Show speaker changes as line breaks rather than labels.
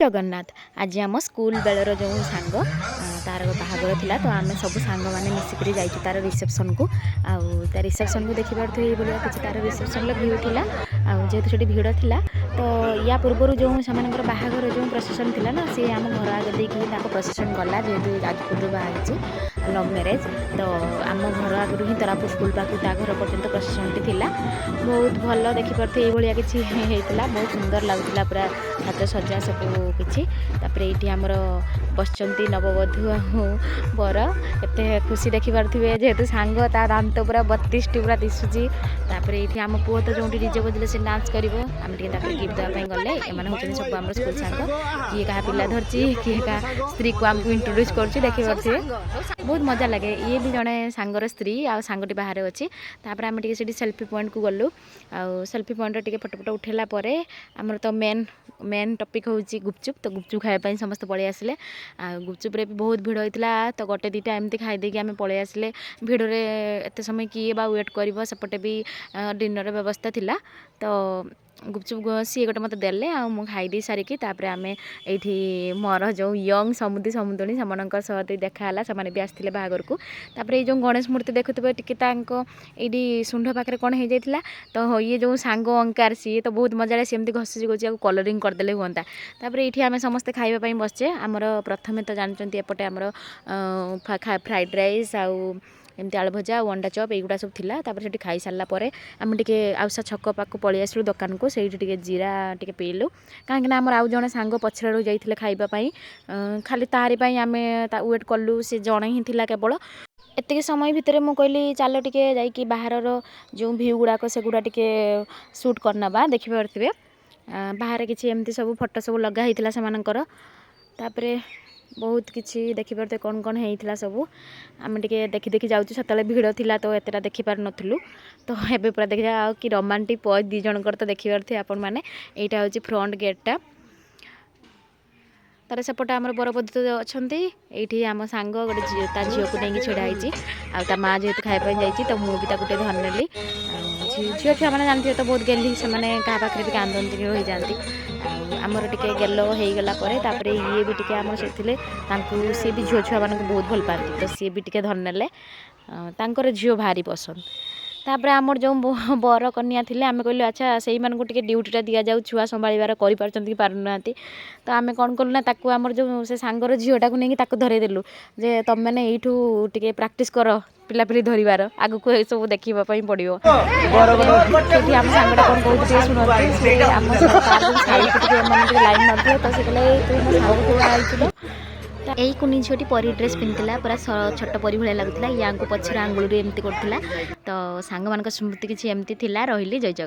जगन्नाथ आज आम school baler जो सांग तार बाहागर थिला तो आम सब सांग मैंने मिसिक जाइए तार रिसेप्शन को रिसेप्शन को देखी पारे ये किसी तार रिसेप्शन भ्यू थिला जेहेतु से भिड़ थिला तो या पूर्व जो से बाहागर जो प्रोसेसन थिला ना सी आम घर आगे देखिए प्रोसेसन गला जेहेतु जाजपुर बाहरी लव मैरेज तो आम घर आगु ही तरापुर स्कूल पाक घर पर्यटन प्रोसेसन टी थिला बहुत भल देखिपे ये किसी होता बहुत सुंदर लगुला पूरा हाथ सजा सब किसी ये आमर बसचंती नववधू बर एत खुशी देखिपे जेहेतु सांग ता दांत पूरा 32 पूरा दिशुची ये आम पुओ तो जो डीजे बजले से डांस कर गिफ्ट देवाई गले एम हूँ सब आम स्कूल सांग किए क्या पिला धरची किए क्या स्त्री को आमको इंट्रोड्यूस कर देखिपे बहुत मजा लगे ये भी जड़े सांगर स्त्री आ सांगटी बाहर अच्छी आम सेल्फी पॉइंट को गलु आ सेल्फी पॉइंट टे फोटो फोटो उठेला आमर तो मेन टॉपिक हूँ गुपचुप तो गुपचुप खावाई समस्त पलि आसिले गुपचुप रे भी बहुत भिड़ होता तो गोटे दुटा एमती खाईदे आम पलि आसिले भिड़ रे एत समय किए बा वेट कर सेपटे भी डिनर व्यवस्था थिला तो गुपचुप सी गोटे मत देले खाईदे सारिकी आम ये मोर जो यंग समुदी समुदणी से देखाला से भी आसते बाहागर को ये जो गणेश मूर्ति देखुए टी शुंड पाखे कौन हो जाता तो ये जो सांग अंकार सी तो बहुत मजा सेमती घसी गई कलरिंग करदे हाँ ये आम समस्ते खावाई बसचे आमर प्रथमे तो जानते एपटे आमर फ्राइड राइस आउ एमती आलू भजा अंडा चप युवा सब थिला से खाई सारापर आम टे आउसा छक पाक पलि आसलु दुकान को से जीरा टे पीलु कहीं आम आउ जड़े सांग पछाड़ू जाते खावाई खाली तारी आम वेट कलु से जड़े ही थिला केवल एतिक समय भितर मुझे कहली चल टे जा बाहर जो भ्यू गुड़ाक से गुड़ा टे सुट करना देखिपे बाहर किसी एमती सब फोटो सब लगा होता से बहुत किसी देखिपे कौन कौन होता सब आम टे देखी देखी जाऊँ से भिड़ थिला तो एतटा देखिपार नथुलु तो एबे पूरा देखा कि रोमांटिक पॉज दी जनकर तो देखिपारे आपण मैंने यहाँ हूँ फ्रंट गेटटा तार सेपटे आम बरबधू तो अच्छा ये आम सांग गोटे झील को लेकिन छिड़ाई आ माँ जेहतु खावाई जाइए तो मुझे भी धर नेली झील छुआ मैंने जानते तो बहुत गेली से क्या पाखे भी कांदती हो जाती आमर टे गेल हो गलापर ये भी टे आम से सी भी झील छुआ मानक बहुत भल पाती तो सी भी टे धरने झील भारी पसंद तापर आमर जो बर कन्या थे आम कहलु अच्छा से टे ड्यूटीटा दि जाऊ छुआ संभार कि पारना तो आम कौन कलु ना आमर जो से सांगर झीटा को लेकिन धरदेलु जे तुम मैंने यूँ टे प्राक्ट कर पिलापिली धरबार आग को सब देखापी पड़ो आम सांगटा कौन कहते शुणते आम लाइन न तो से कहला यही कुनी झीटी परी ड्रेस पिंधला पूरा छोट परी भाया लगुला या पछर आंगुल एमती करता तो सांग मान स्मृति किसी एमती रही जय जगन्नाथ।